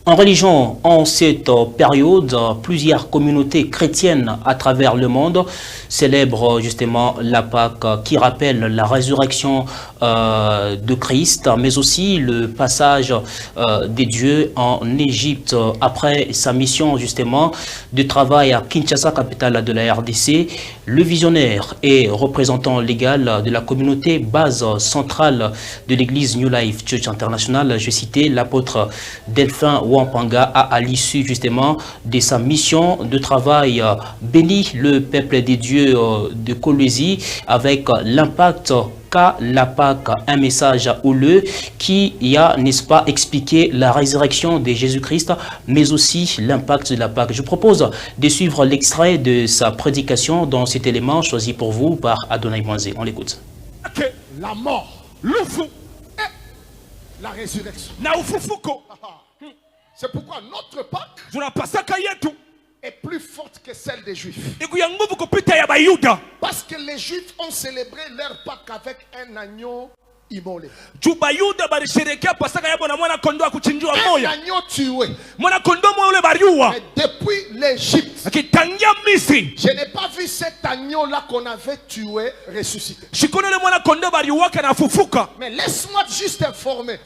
En religion, en cette période, plusieurs communautés chrétiennes à travers le monde célèbrent justement la Pâque qui rappelle la résurrection de Christ, mais aussi le passage des dieux en Égypte après sa mission justement de travail à Kinshasa, capitale de la RDC. Le visionnaire et représentant légal de la communauté base centrale de l'église New Life Church International, je citais l'apôtre Delphin Wampanga, à l'issue justement de sa mission de travail, bénit le peuple des dieux de Kolwezi avec l'impact qu'a la Pâque, un message houleux qui a, n'est-ce pas, expliqué la résurrection de Jésus-Christ, mais aussi l'impact de la Pâque. Je propose de suivre l'extrait de sa prédication dans cet élément choisi pour vous par Adonai Moisé. On l'écoute. La mort, le fou et la résurrection. C'est pourquoi notre Pâque est plus forte que celle des Juifs. Parce que les Juifs ont célébré leur Pâque avec un agneau immolé. Un agneau tué. Mais depuis l'Égypte, je n'ai pas vu cet agneau-là qu'on avait tué ressuscité. Mais laisse-moi juste informer.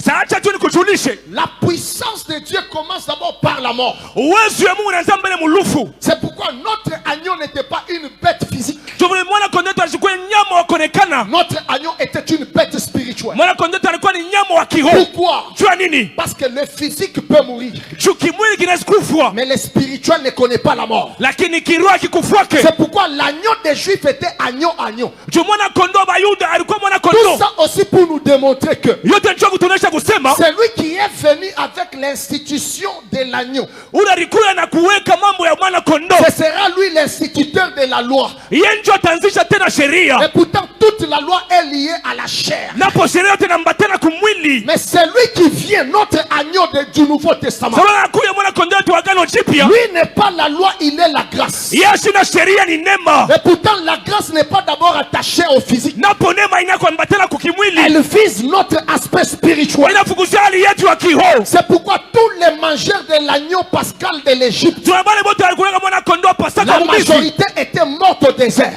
La puissance de Dieu commence d'abord par la mort. C'est pourquoi notre agneau n'était pas une bête physique. Notre agneau était une bête spirituelle. Pourquoi? Parce que le physique peut mourir, mais le spirituel ne connaît pas la mort. C'est pourquoi l'agneau des Juifs était agneau. Tout ça aussi pour nous démontrer que c'est lui qui est venu avec l'institution de l'agneau. Ce sera lui l'instituteur de la loi. Et pourtant toute la loi est liée à la chair. Mais c'est lui qui vient, notre agneau du Nouveau Testament. Lui n'est pas la loi, il est la grâce. Et pourtant la grâce n'est pas d'abord attachée au physique. Elle vise notre aspect spirituel. C'est pourquoi tous les mangeurs de l'agneau pascal de l'Égypte, la majorité était morte au désert.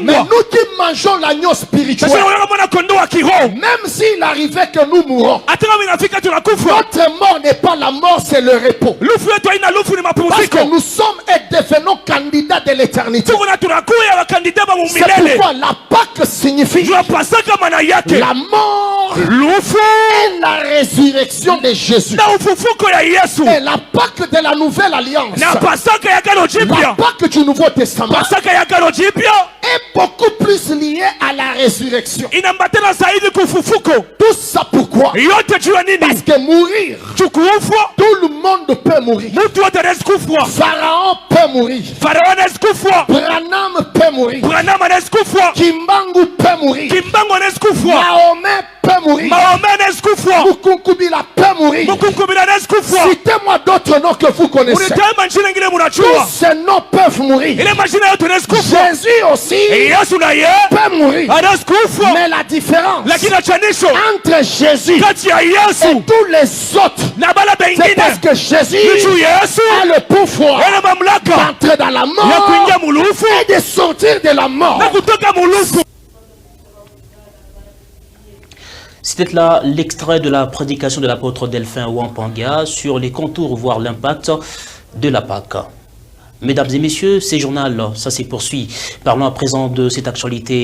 Mais nous qui mangeons l'agneau spirituel, même s'il arrivait que nous mourons, notre mort n'est pas la mort, c'est le repos. Parce que nous sommes et devenons candidats de l'éternité. C'est pourquoi la Pâque signifie la mort et la résurrection de Jésus. Et la Pâque de la Nouvelle Alliance, la Pâque du Nouveau Testament, est beaucoup plus liée à la résurrection. Tout ça pourquoi? Parce que mourir, tout le monde peut mourir. Pharaon peut mourir. Branham peut mourir. Kimbangu peut mourir. Mahomet peut mourir. Mukunkubila peut mourir. Citez-moi d'autres noms que vous connaissez. Tous ces noms peuvent mourir. Jésus aussi peut mourir. Mais la différence entre Jésus et tous les autres, c'est parce que Jésus a le pouvoir d'entrer dans la mort et de sortir de la mort. C'était là l'extrait de la prédication de l'apôtre Delphin Wampanga sur les contours, voire l'impact de la Pâque. Mesdames et messieurs, ce journal, ça s'est poursuit. Parlons à présent de cette actualité.